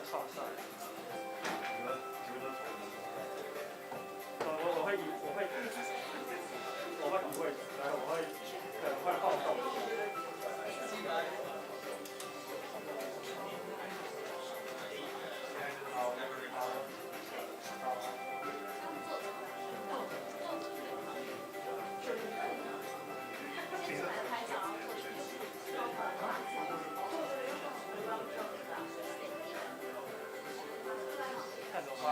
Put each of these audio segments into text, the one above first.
创赛。你们都投什么？我会以位置，然后我会可能会报动。看怎么办？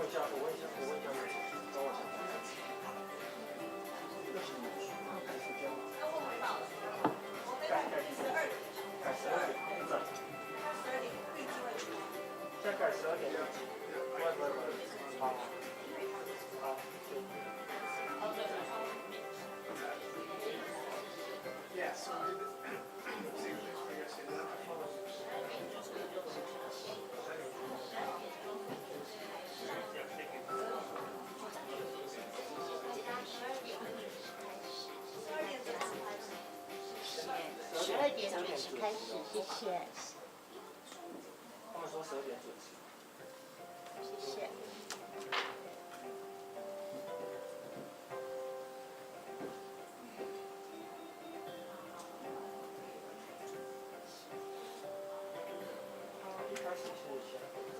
一下，我问一下，帮我想。改时间吗？改12点，现在改12点。不，好。Yes. 12点准时开始，谢谢。他们说12点准时。谢谢。一开始是先合照，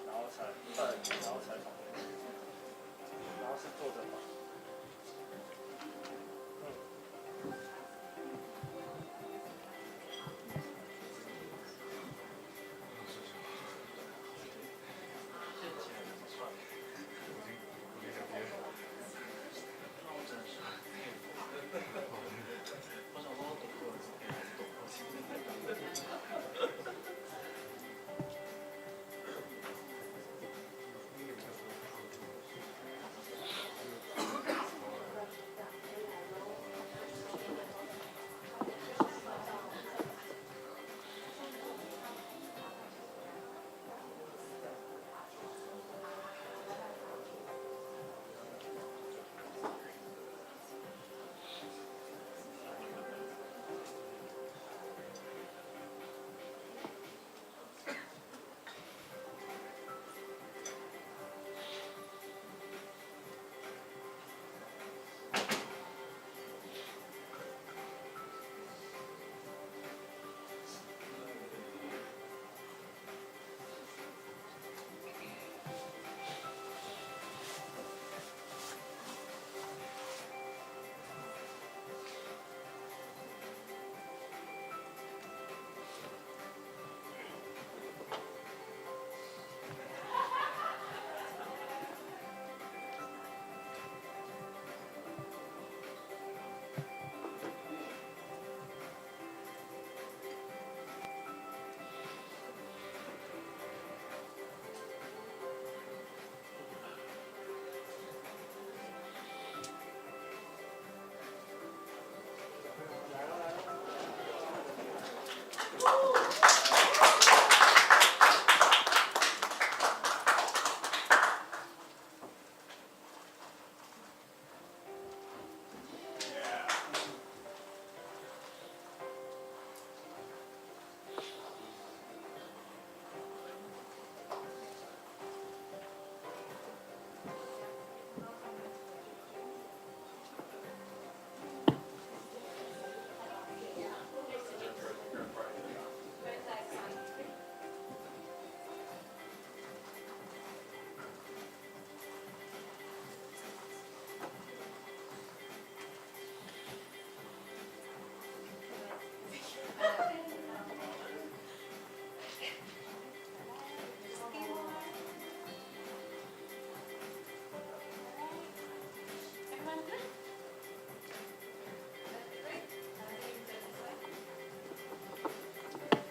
然后才访问，然后是坐着访。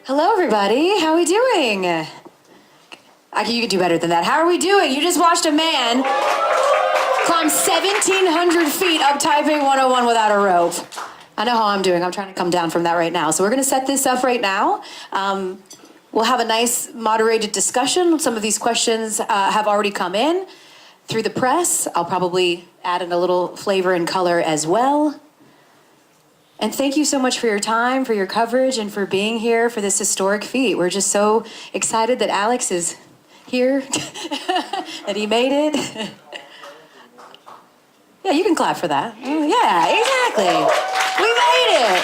Hello, everybody. How are we doing? You could do better than that. How are we doing? You just watched a man climb 1,700 feet up Taipei 101 without a rope. I know how I'm doing. I'm trying to come down from that right now. So we're going to set this up right now. We'll have a nice moderated discussion. Some of these questions have already come in through the press. I'll probably add in a little flavor and color as well. And thank you so much for your time, for your coverage, and for being here for this historic feat. We're just so excited that Alex is here, that he made it. Yeah, you can clap for that. Oh, yeah, exactly. We made it.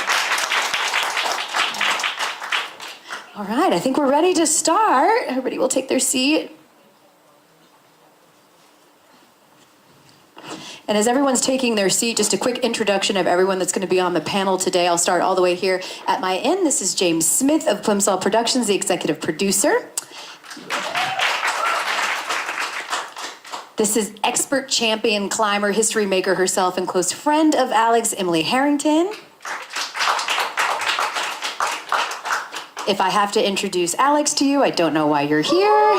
All right, I think we're ready to start. Everybody will take their seat. And as everyone's taking their seat, just a quick introduction of everyone that's going to be on the panel today. I'll start all the way here at my end. This is James Smith of Plimsoll Productions, the executive producer. This is expert champion climber, history maker herself, and close friend of Alex, Emily Harrington. If I have to introduce Alex to you, I don't know why you're here.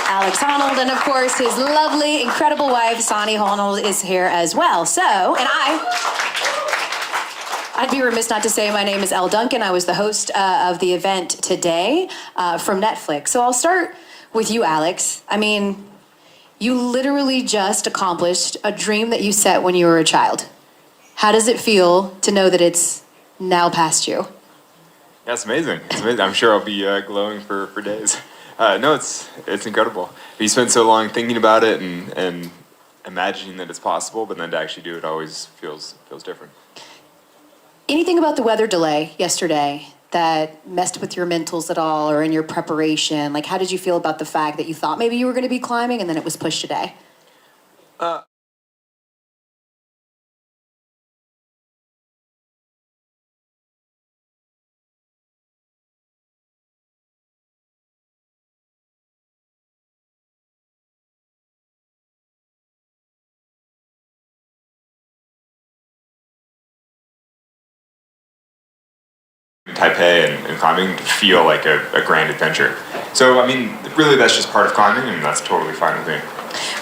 Alex Honnold, and of course his lovely, incredible wife, Sonny Honnold, is here as well. So, and I'd be remiss not to say my name is Elle Duncan. I was the host of the event today from Netflix. So I'll start with you, Alex. I mean, you literally just accomplished a dream that you set when you were a child. How does it feel to know that it's now past you? Yeah, it's amazing. It's amazing. I'm sure I'll be glowing for days. No, it's incredible. You spend so long thinking about it and imagining that it's possible, but then to actually do it always feels different. Anything about the weather delay yesterday that messed with your mentals at all or in your preparation? Like, how did you feel about the fact that you thought maybe you were going to be climbing and then it was pushed today? Taipei and climbing to feel like a grand adventure. So, I mean, really that's just part of climbing, and that's totally fine with me.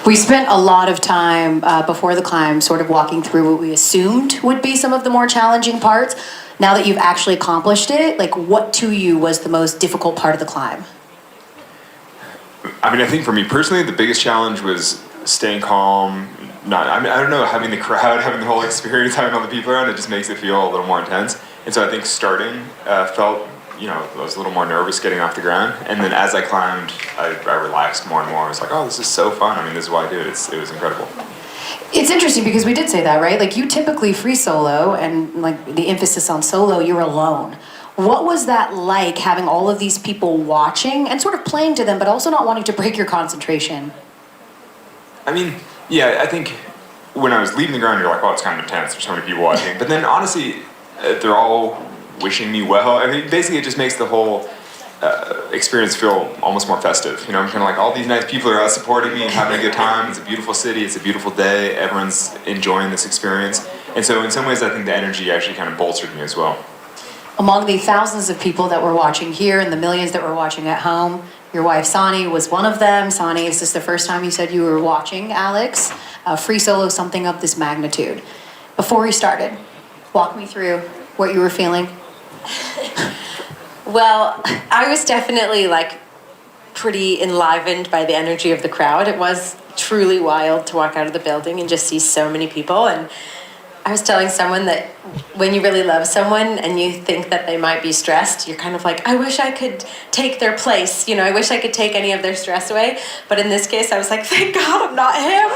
We spent a lot of time before the climb sort of walking through what we assumed would be some of the more challenging parts. Now that you've actually accomplished it, like, what to you was the most difficult part of the climb? I mean, I think for me personally, the biggest challenge was staying calm. I don't know, having the crowd, having the whole experience, having all the people around, it just makes it feel a little more intense. And so I think starting felt, I was a little more nervous getting off the ground. And then as I climbed, I relaxed more and more. I was like, oh, this is so fun. I mean, this is why I do it. It was incredible. It's interesting because we did say that, right? Like, you typically free solo, and like the emphasis on solo, you're alone. What was that like, having all of these people watching and sort of playing to them, but also not wanting to break your concentration? I mean, yeah, I think when I was leaving the ground, you're like, oh, it's kind of intense. There's so many people watching. But then honestly, they're all wishing me well. I mean, basically it just makes the whole experience feel almost more festive. I'm kind of like, all these nice people are out supporting me and having a good time. It's a beautiful city. It's a beautiful day. Everyone's enjoying this experience. And so in some ways, I think the energy actually kind of bolstered me as well. Among the thousands of people that were watching here and the millions that were watching at home, your wife, Sonny, was one of them. Sonny, is this the first time you said you were watching Alex? Free solo, something of this magnitude. Before we started, walk me through what you were feeling. Well, I was definitely pretty enlivened by the energy of the crowd. It was truly wild to walk out of the building and just see so many people. And I was telling someone that when you really love someone and you think that they might be stressed, you're kind of like, I wish I could take their place. I wish I could take any of their stress away. But in this case, I was like, thank God I'm not him.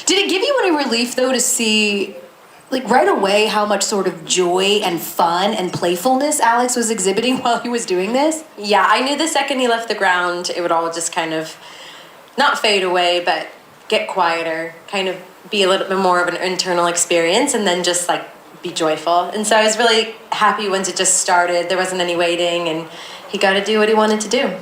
Did it give you any relief, though, to see, right away how much sort of joy and fun and playfulness Alex was exhibiting while he was doing this? Yeah, I knew the second he left the ground, it would all just kind of not fade away, but get quieter, kind of be a little bit more of an internal experience, and then just be joyful. And so I was really happy once it just started. There wasn't any waiting, and he got to do what he wanted to do.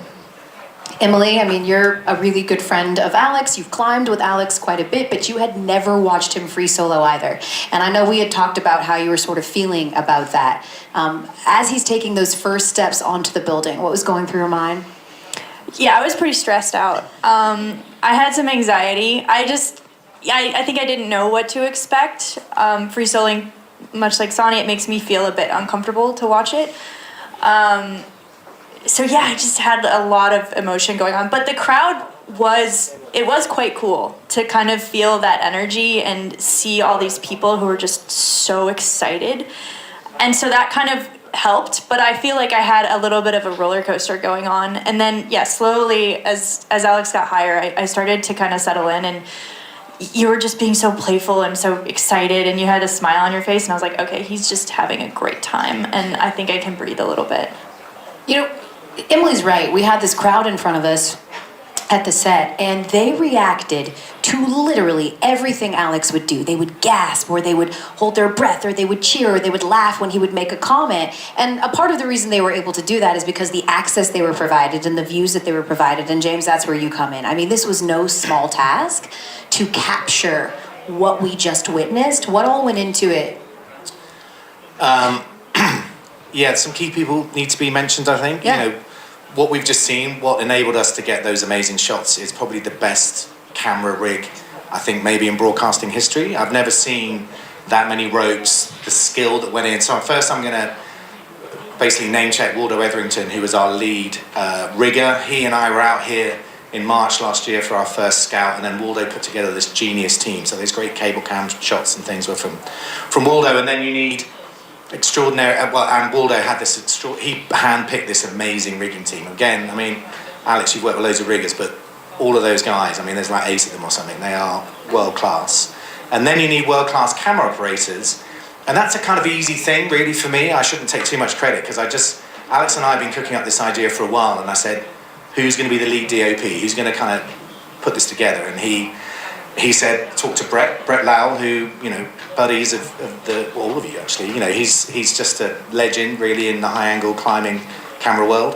Emily, I mean, you're a really good friend of Alex. You've climbed with Alex quite a bit, but you had never watched him free solo either. And I know we had talked about how you were sort of feeling about that. As he's taking those first steps onto the building, what was going through your mind? Yeah, I was pretty stressed out. I had some anxiety. I think I didn't know what to expect. Free soloing, much like Sonny, it makes me feel a bit uncomfortable to watch it. So yeah, I just had a lot of emotion going on. But the crowd was quite cool to kind of feel that energy and see all these people who were just so excited. And so that kind of helped, but I feel like I had a little bit of a roller coaster going on. And then, yeah, slowly, as Alex got higher, I started to kind of settle in, and you were just being so playful and so excited, and you had a smile on your face, and I was like, okay, he's just having a great time, and I think I can breathe a little bit. Emily's right. We had this crowd in front of us, at the set, and they reacted to literally everything Alex would do. They would gasp, or they would hold their breath, or they would cheer, or they would laugh when he would make a comment. And a part of the reason they were able to do that is because the access they were provided and the views that they were provided. And James, that's where you come in. I mean, this was no small task to capture what we just witnessed. What all went into it? Yeah, some key people need to be mentioned, I think. Yeah. You know, what we've just seen, what enabled us to get those amazing shots is probably the best camera rig, I think, maybe in broadcasting history. I've never seen that many ropes, the skill that went in. So first I'm going to basically name check Waldo Etherington, who was our lead rigger. He and I were out here in March last year for our first scout, and then Waldo put together this genius team. So these great cable cam shots and things were from Waldo. And then you need extraordinary, well, and Waldo had this, he handpicked this amazing rigging team. Again, I mean, Alex, you've worked with loads of riggers, but all of those guys, I mean, there's like 8 of them or something, they are world class. And then you need world class camera operators, and that's a kind of easy thing, really, for me. I shouldn't take too much credit, because Alex and I have been cooking up this idea for a while, and I said, who's going to be the lead DOP? Who's going to kind of put this together? And he said, talk to Brett Lowell, who, you know, buddies of all of you, actually. You know, he's just a legend, really, in the high-angle climbing camera world.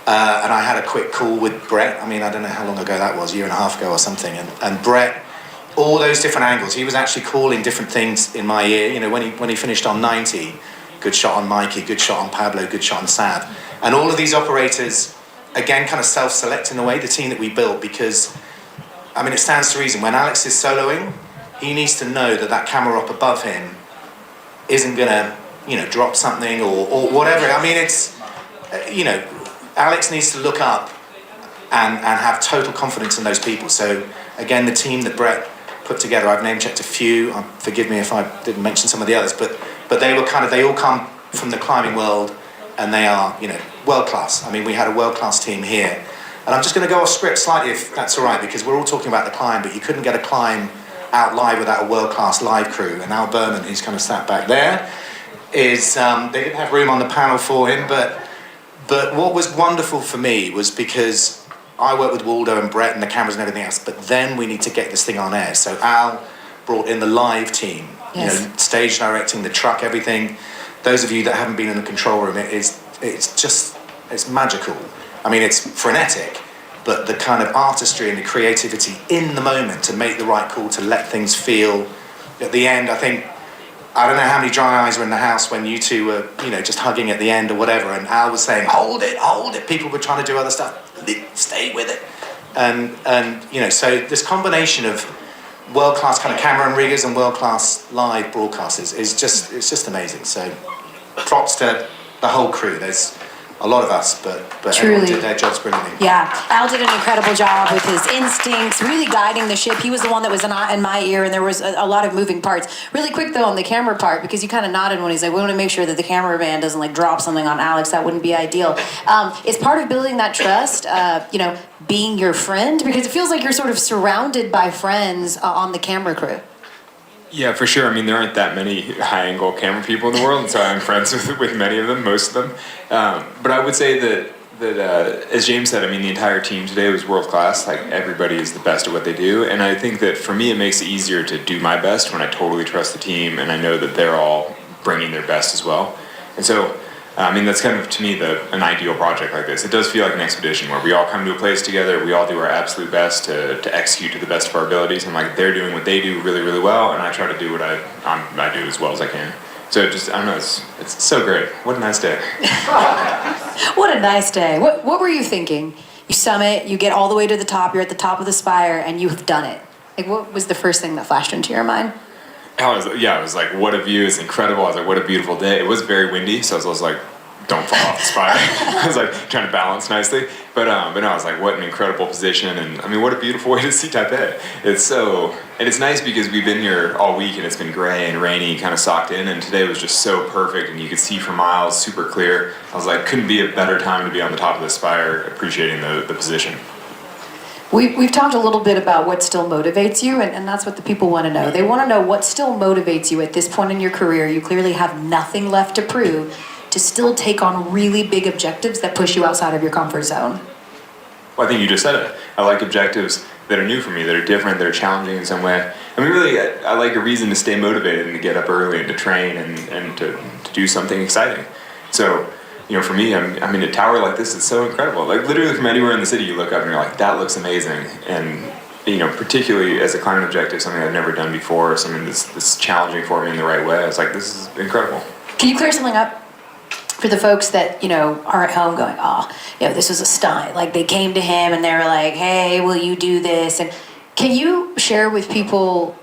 And I had a quick call with Brett. I mean, I don't know how long ago that was, a year and a half ago or something. And Brett, all those different angles, he was actually calling different things in my ear. You know, when he finished on 90, good shot on Mikey, good shot on Pablo, good shot on Sav. And all of these operators, again, kind of self-select in a way, the team that we built, because, I mean, it stands to reason. When Alex is soloing, he needs to know that that camera up above him isn't going to, you know, drop something or whatever. I mean, it's, you know, Alex needs to look up and have total confidence in those people. So, again, the team that Brett put together, I've name-checked a few. Forgive me if I didn't mention some of the others, but they all come from the climbing world, and they are, you know, world-class. I mean, we had a world-class team here. And I'm just going to go off script slightly, if that's all right, because we're all talking about the climb, but you couldn't get a climb out live without a world-class live crew. And Al Berman, who's kind of sat back there, is they didn't have room on the panel for him, but what was wonderful for me was because I worked with Waldo and Brett and the cameras and everything else, but then we need to get this thing on air. So Al brought in the live team, yes. You know, stage directing, the truck, everything. Those of you that haven't been in the control room, it's magical. I mean, it's frenetic, but the kind of artistry and the creativity in the moment to make the right call, to let things feel. At the end, I don't know how many dry eyes were in the house when you two were, you know, just hugging at the end or whatever, and Al was saying, hold it. People were trying to do other stuff. Stay with it. And you know, so this combination of world-class kind of camera and riggers and world-class live broadcasters it's just amazing. So props to the whole crew. There's a lot of us, but everyone did their jobs brilliantly. Yeah, Al did an incredible job with his instincts, really guiding the ship. He was the one that was in my ear, and there was a lot of moving parts. Really quick, though, on the camera part, because you kind of nodded when he's like, we want to make sure that the cameraman doesn't, like, drop something on Alex. That wouldn't be ideal. Is part of building that trust, you know, being your friend? Because it feels like you're sort of surrounded by friends on the camera crew. Yeah, for sure. I mean, there aren't that many high-angle camera people in the world, and so I'm friends with many of them, most of them. But I would say that as James said, I mean, the entire team today was world-class. Like, everybody is the best at what they do, and I think that for me, it makes it easier to do my best when I totally trust the team, and I know that they're all bringing their best as well. And so, I mean, that's kind of, to me, an ideal project like this. It does feel like an expedition where we all come to a place together, we all do our absolute best to execute to the best of our abilities, and like they're doing what they do really, really well, and I try to do what I do as well as I can. So just, I don't know, it's so great. What a nice day. What a nice day. What were you thinking? You summit, you get all the way to the top, you're at the top of the spire, and you have done it. Like, what was the first thing that flashed into your mind? I was like, what a view, it's incredible. I was like, what a beautiful day. It was very windy, so I was like, don't fall off the spire. I was like trying to balance nicely, but no, I was like, what an incredible position, and I mean, what a beautiful way to see Taipei. It's nice because we've been here all week and it's been gray and rainy, kind of socked in, and today was just so perfect, and you could see for miles, super clear. I was like, couldn't be a better time to be on the top of the spire, appreciating the position. We've talked a little bit about what still motivates you, and that's what the people want to know. They want to know what still motivates you at this point in your career. You clearly have nothing left to prove, to still take on really big objectives that push you outside of your comfort zone. well, I think you just said it. I like objectives that are new for me, that are different, that are challenging in some way. I mean, really, I like a reason to stay motivated and to get up early and to train and to do something exciting. So, for me, I mean, a tower like this is so incredible. Like, literally from anywhere in the city, you look up and you're like, that looks amazing. And, particularly as a climbing objective, something I've never done before, something that's challenging for me in the right way. I was like, this is incredible. Can you clear something up for the folks that, are at home going, this was a stunt. Like, they came to him and they were like, hey, will you do this? And can you share with people,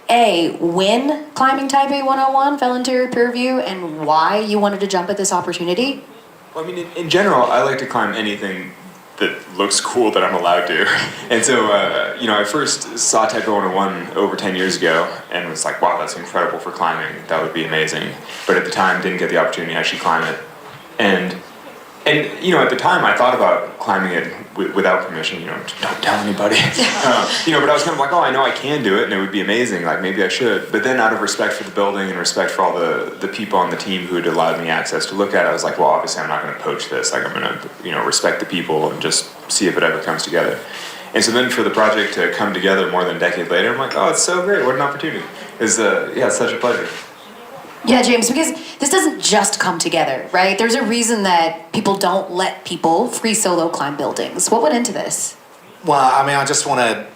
when climbing Taipei 101 fell into your purview and why you wanted to jump at this opportunity? Well, I mean, in general, I like to climb anything that looks cool that I'm allowed to. And so, I first saw Taipei 101 over 10 years ago and was like, wow, that's incredible for climbing. That would be amazing. But at the time, didn't get the opportunity to actually climb it. And at the time, I thought about climbing it without permission, don't tell anybody. But I was kind of like, I know I can do it and it would be amazing, like maybe I should. But then out of respect for the building and respect for all the people on the team who had allowed me access to look at it, I was like, well, obviously I'm not going to poach this. Like, I'm going to, respect the people and just see if it ever comes together. And so then for the project to come together more than a decade later, I'm like, oh, it's so great. What an opportunity. It's such a pleasure. Yeah, James, because this doesn't just come together, right? There's a reason that people don't let people free solo climb buildings. What went into this? Well, I mean, I just want to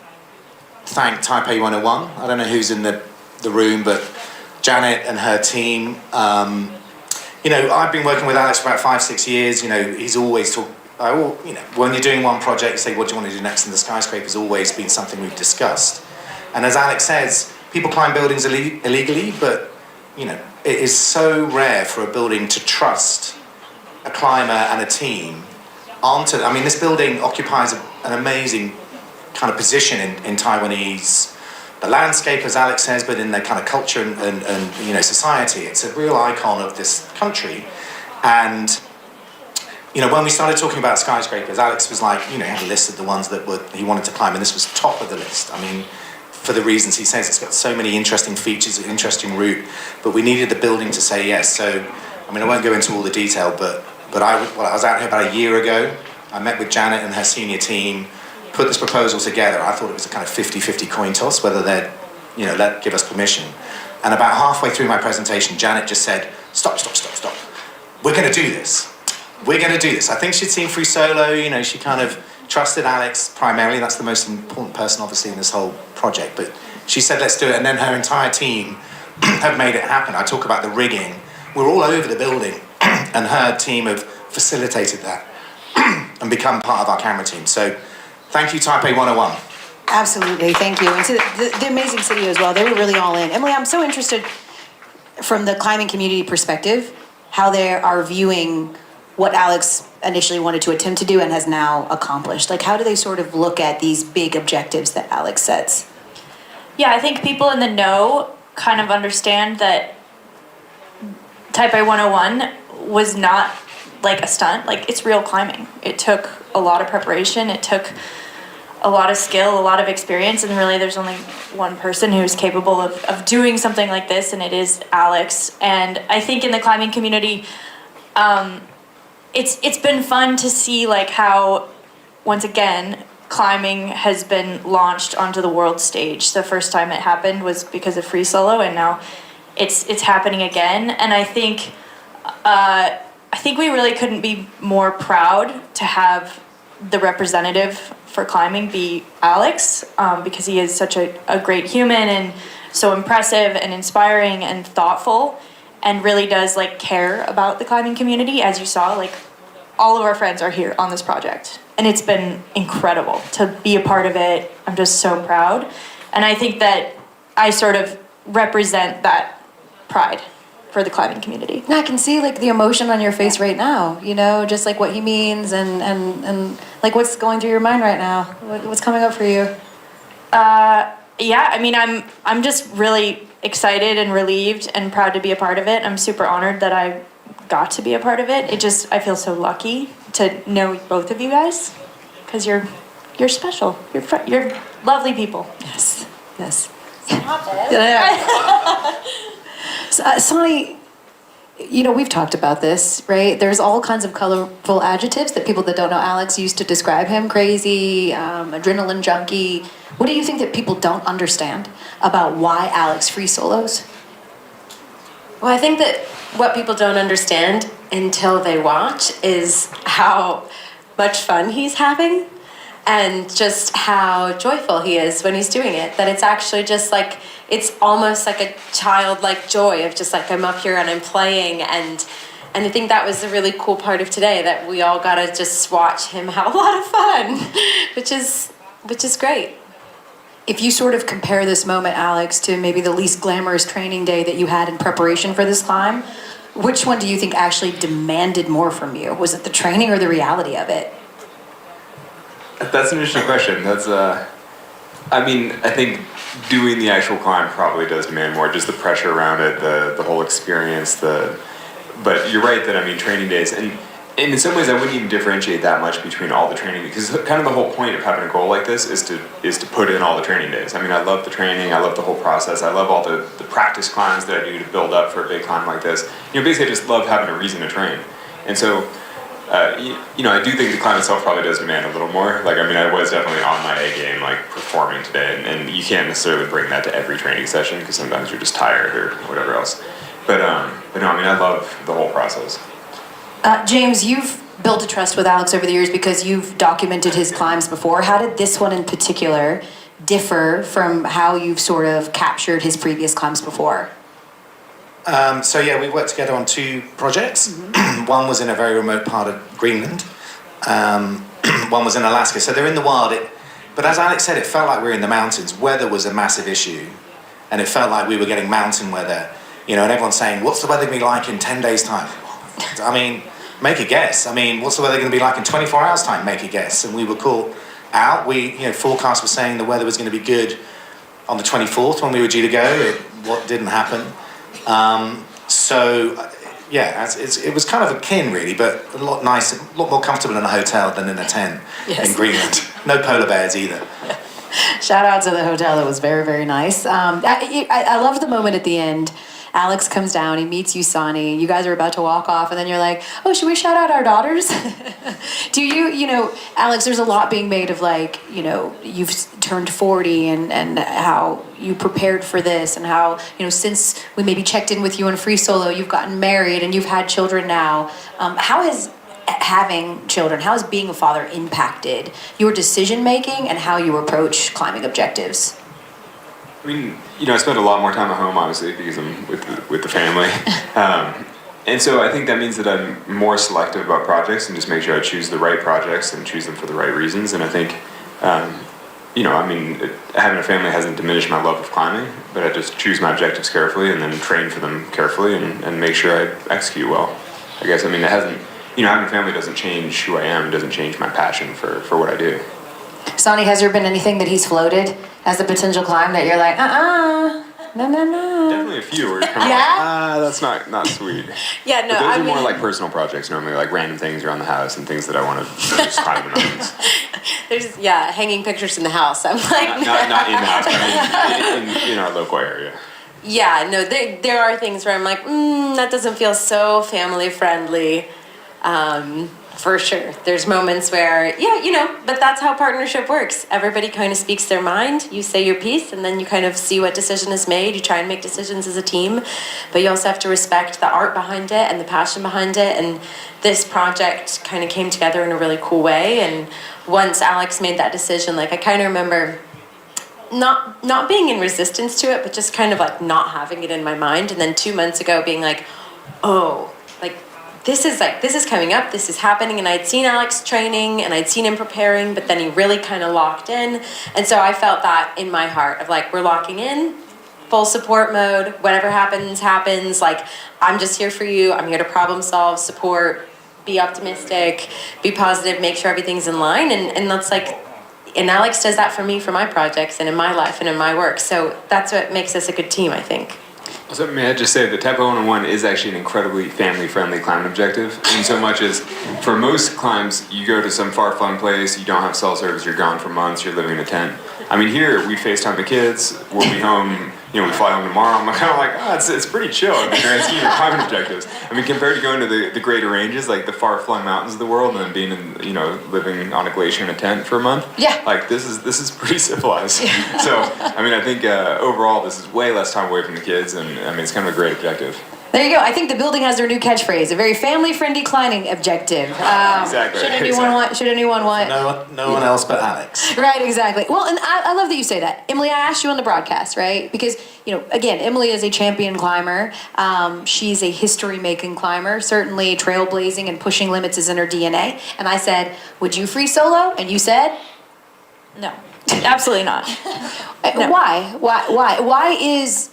thank Taipei 101. I don't know who's in the room, but Janet and her team. I've been working with Alex for about 5-6 years. He's always talked. When you're doing one project, you say, what do you want to do next? And the skyscraper has always been something we've discussed. And as Alex says, people climb buildings illegally, but it is so rare for a building to trust a climber and a team this building occupies an amazing kind of position in Taiwanese, the landscape, as Alex says, but in their kind of culture and society. It's a real icon of this country. And, when we started talking about skyscrapers, Alex was like, he had a list of the ones that he wanted to climb, and this was top of the list. I mean, for the reasons he says, it's got so many interesting features, an interesting route, but we needed the building to say yes. So, I won't go into all the detail, but I was out here about a year ago. I met with Janet and her senior team, put this proposal together. I thought it was a kind of 50-50 coin toss, whether they'd, give us permission. And about halfway through my presentation, Janet just said, stop. We're going to do this. I think she'd seen Free Solo, she kind of trusted Alex primarily. That's the most important person, obviously, in this whole project. But she said, let's do it. And then her entire team have made it happen. I talk about the rigging. We're all over the building. And her team have facilitated that and become part of our camera team. So thank you, Taipei 101. Absolutely, thank you. And to the amazing city as well. They were really all in. Emily, I'm so interested from the climbing community perspective, how they are viewing what Alex initially wanted to attempt to do and has now accomplished. Like, how do they sort of look at these big objectives that Alex sets? Yeah, I think people in the know kind of understand that Taipei 101 was not like a stunt. Like, it's real climbing. It took a lot of preparation. It took a lot of skill, a lot of experience, and really there's only one person who's capable of doing something like this, and it is Alex. And I think in the climbing community, it's been fun to see like how, once again, climbing has been launched onto the world stage. The first time it happened was because of Free Solo, and now it's happening again. And I think we really couldn't be more proud to have the representative for climbing be Alex, because he is such a great human and so impressive and inspiring and thoughtful, and really does like care about the climbing community. As you saw, like, all of our friends are here on this project, and it's been incredible to be a part of it. I'm just so proud, and I think that I sort of represent that pride for the climbing community. I can see like the emotion on your face right now, just like what he means and like what's going through your mind right now. What's coming up for you? Yeah, I mean, I'm just really excited and relieved and proud to be a part of it. I'm super honored that I got to be a part of it. I feel so lucky to know both of you guys, because you're special. You're lovely people. Yes. Stop it. Sonny, you know, we've talked about this, right? There's all kinds of colorful adjectives that people that don't know Alex use to describe him. Crazy, adrenaline junkie. What do you think that people don't understand about why Alex free solos? Well, I think that what people don't understand until they watch is how much fun he's having and just how joyful he is when he's doing it. That it's actually just like, it's almost like a childlike joy of just like, I'm up here and I'm playing. And I think that was the really cool part of today, that we all got to just watch him have a lot of fun, which is great. If you sort of compare this moment, Alex, to maybe the least glamorous training day that you had in preparation for this climb, which one do you think actually demanded more from you? Was it the training or the reality of it? That's an interesting question. That's I mean, I think doing the actual climb probably does demand more. Just the pressure around it, the whole experience. But you're right that I mean, training days, and in some ways I wouldn't even differentiate that much between all the training, because kind of the whole point of having a goal like this is to put in all the training days. I mean, I love the training, I love the whole process, I love all the practice climbs that I do to build up for a big climb like this. You know, basically I just love having a reason to train. And so, you know, I do think the climb itself probably does demand a little more. Like, I mean, I was definitely on my A game, like performing today, and you can't necessarily bring that to every training session because sometimes you're just tired or whatever else. But no, I mean, I love the whole process. James, you've built a trust with Alex over the years because you've documented his climbs before. How did this one in particular differ from how you've sort of captured his previous climbs before? So yeah, we worked together on 2 projects. Mm-hmm. One was in a very remote part of Greenland. One was in Alaska. So they're in the wild. But as Alex said, it felt like we were in the mountains. Weather was a massive issue. And it felt like we were getting mountain weather. You know, and everyone's saying, what's the weather going to be like in 10 days' time? I mean, make a guess. I mean, what's the weather going to be like in 24 hours' time? Make a guess. And we were caught out. Forecast was saying the weather was going to be good on the 24th when we were due to go. What didn't happen. It was kind of akin, really, but a lot nicer, a lot more comfortable in a hotel than in a tent in Greenland. No polar bears either. Shout out to the hotel. It was very, very nice. I love the moment at the end. Alex comes down, he meets you, Sonny. You guys are about to walk off, and then you're like, oh, should we shout out our daughters? Do you know, Alex, there's a lot being made of like, you know, you've turned 40 and how you prepared for this, and how, you know, since we maybe checked in with you in free solo, you've gotten married and you've had children now. How has having children, how has being a father impacted your decision making and how you approach climbing objectives? I mean, you know, I spend a lot more time at home, obviously, because I'm with the family. And so I think that means that I'm more selective about projects and just make sure I choose the right projects and choose them for the right reasons. And I think, you know, I mean, having a family hasn't diminished my love of climbing, but I just choose my objectives carefully and then train for them carefully and make sure I execute well. I guess, I mean, it hasn't, you know, having a family doesn't change who I am, it doesn't change my passion for what I do. Sonny, has there been anything that he's floated as a potential climb that you're like, no? Definitely a few where you're kind of like, that's not sweet. Yeah, no, but those I are mean, more like personal projects normally, like random things around the house and things that I want to just climb in mountains. There's, hanging pictures in the house. I'm like... Not in the house, but I mean in our local area. Yeah, no, there are things where I'm like, that doesn't feel so family friendly. For sure. There's moments where, you know, but that's how partnership works. Everybody kind of speaks their mind. You say your piece, and then you kind of see what decision is made. You try and make decisions as a team, but you also have to respect the art behind it and the passion behind it. And this project kind of came together in a really cool way. And once Alex made that decision, like I kind of remember not being in resistance to it, but just kind of like not having it in my mind. And then 2 months ago being like, oh, like, this is coming up, this is happening, and I'd seen Alex training and I'd seen him preparing, but then he really kind of locked in. And so I felt that in my heart of like, we're locking in, full support mode, whatever happens, like, I'm just here for you, I'm here to problem solve, support, be optimistic, be positive, make sure everything's in line, and that's like, and Alex does that for me, for my projects and in my life and in my work. So that's what makes us a good team, I think. So may I just say that Taipei 101 is actually an incredibly family-friendly climbing objective, in so much as for most climbs, you go to some far-flung place, you don't have cell service, you're gone for months, you're living in a tent. I mean, here we FaceTime the kids, we'll be home we fly home tomorrow. I'm kind of like, it's pretty chill in the grand scheme of climbing objectives. I mean, compared to going to the greater ranges, like the far-flung mountains of the world, and then being in, living on a glacier in a tent for a month. Yeah. Like this is pretty civilized. So, I mean, I think overall this is way less time away from the kids, and I mean, it's kind of a great objective. There you go. I think the building has their new catchphrase, a very family-friendly climbing objective. Exactly. Should anyone want? No one else but Alex. Right, exactly. Well, and I love that you say that. Emily, I asked you on the broadcast, right? Because, again, Emily is a champion climber. She's a history-making climber. Certainly trailblazing and pushing limits is in her DNA. And I said, would you free solo? And you said? No, absolutely not. No. Why? Why is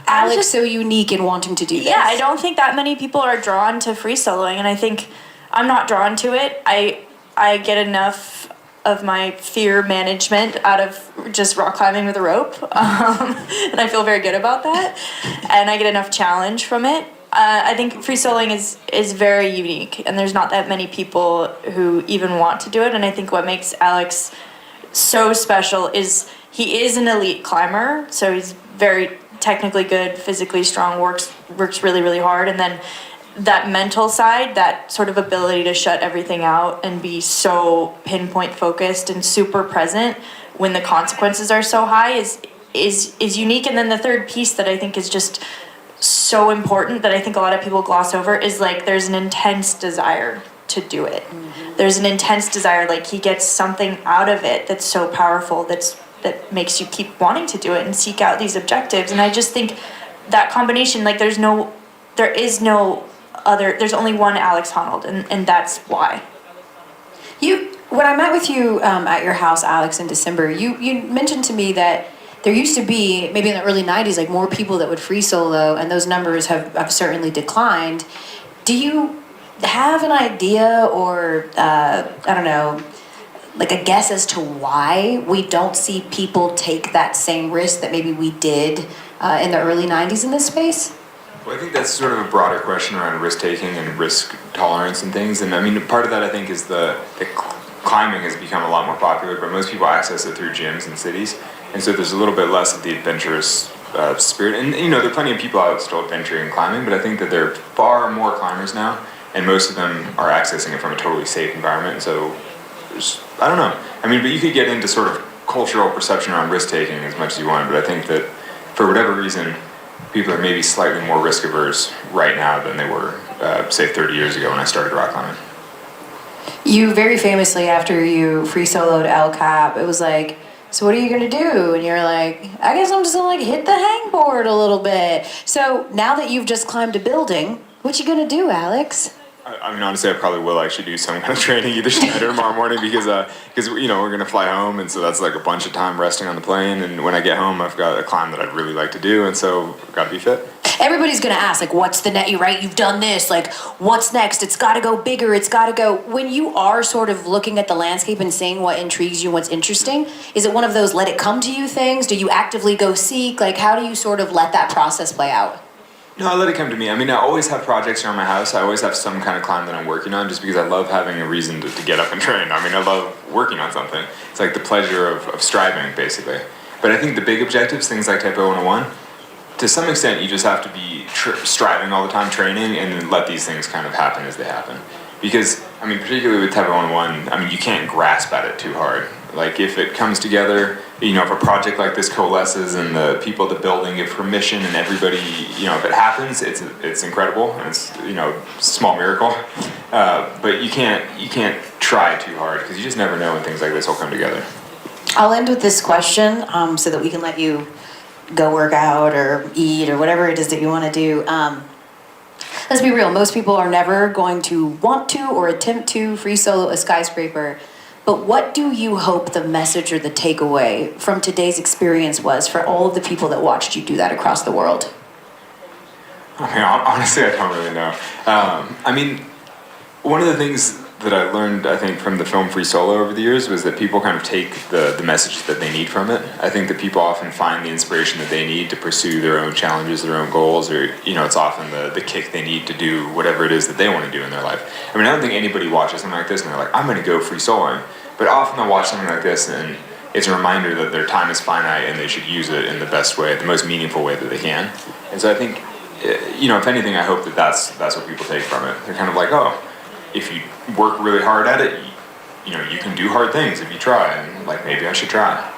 Alex so unique in wanting to do this? Yeah, I don't think that many people are drawn to free soloing, and I think I'm not drawn to it. I get enough of my fear management out of just rock climbing with a rope, and I feel very good about that, and I get enough challenge from it. I think free soloing is very unique, and there's not that many people who even want to do it, and I think what makes Alex so special is he is an elite climber, so he's very technically good, physically strong, works really, really hard, and then that mental side, that sort of ability to shut everything out and be so pinpoint focused and super present when the consequences are so high is unique. And then the third piece that I think is just so important that I think a lot of people gloss over is like there's an intense desire to do it. Mm-hmm. There's an intense desire, like he gets something out of it that's so powerful, that makes you keep wanting to do it and seek out these objectives. And I just think that combination, like there's only one Alex Honnold, and that's why. When I met with you at your house, Alex, in December, you mentioned to me that there used to be, maybe in the early 90s, like more people that would free solo, and those numbers have certainly declined. Do you have an idea or, I don't know, like a guess as to why we don't see people take that same risk that maybe we did in the early 90s in this space? Well, I think that's sort of a broader question around risk-taking and risk tolerance and things. And I mean, part of that I think is the climbing has become a lot more popular, but most people access it through gyms and cities. And so there's a little bit less of the adventurous spirit. And there are plenty of people out still adventuring and climbing, but I think that there are far more climbers now, and most of them are accessing it from a totally safe environment. And so I don't know. I mean, but you could get into sort of cultural perception around risk-taking as much as you want, but I think that for whatever reason, people are maybe slightly more risk-averse right now than they were, say, 30 years ago when I started rock climbing. You very famously, after you free soloed El Cap, it was like, so what are you going to do? And you're like, I guess I'm just going to hit the hangboard a little bit. So now that you've just climbed a building, what you going to do, Alex? I mean, honestly, I probably will actually do some kind of training either tonight or tomorrow morning because we're going to fly home, and so that's like a bunch of time resting on the plane. And when I get home, I've got a climb that I'd really like to do, and so I've got to be fit. Everybody's going to ask, what's the next, right? You've done this, what's next? It's got to go bigger. It's got to go. When you are sort of looking at the landscape and seeing what intrigues you, what's interesting, is it one of those let it come to you things? Do you actively go seek? How do you sort of let that process play out? No, I let it come to me. I mean, I always have projects around my house. I always have some kind of climb that I'm working on just because I love having a reason to get up and train. I mean, I love working on something. It's like the pleasure of striving, basically. But I think the big objectives, things like Taipei 101, to some extent, you just have to be striving all the time, training, and then let these things kind of happen as they happen. Because, I mean, particularly with Taipei 101, I mean, you can't grasp at it too hard. If it comes together, if a project like this coalesces and the people at the building give permission and everybody, if it happens, it's incredible and it's, a small miracle. But you can't try too hard because you just never know when things like this will come together. I'll end with this question so that we can let you go work out or eat or whatever it is that you want to do. Let's be real. Most people are never going to want to or attempt to free solo a skyscraper. But what do you hope the message or the takeaway from today's experience was for all of the people that watched you do that across the world? I mean, honestly, I don't really know. I mean, one of the things that I learned, I think, from the film Free Solo over the years was that people kind of take the message that they need from it. I think that people often find the inspiration that they need to pursue their own challenges, their own goals, or, it's often the kick they need to do whatever it is that they want to do in their life. I mean, I don't think anybody watches something like this and they're like, I'm going to go free soloing. But often they'll watch something like this and it's a reminder that their time is finite and they should use it in the best way, the most meaningful way that they can. And so I think, if anything, I hope that that's what people take from it. They're kind of like, oh, if you work really hard at it, you can do hard things if you try, and like maybe I should try.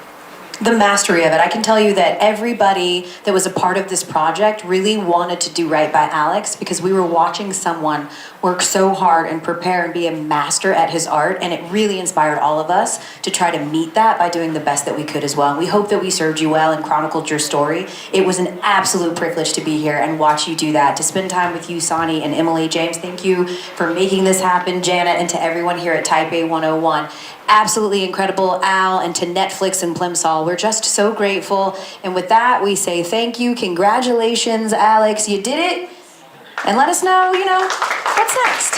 The mastery of it. I can tell you that everybody that was a part of this project really wanted to do right by Alex, because we were watching someone work so hard and prepare and be a master at his art, and it really inspired all of us to try to meet that by doing the best that we could as well. And we hope that we served you well and chronicled your story. It was an absolute privilege to be here and watch you do that, to spend time with you, Sonny and Emily. James, thank you for making this happen. Janet, and to everyone here at Taipei 101. Absolutely incredible, Al, and to Netflix and Plimsoll. We're just so grateful. And with that, we say thank you. Congratulations, Alex. You did it. And let us know, what's next.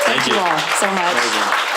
Thank you all so much. Amazing.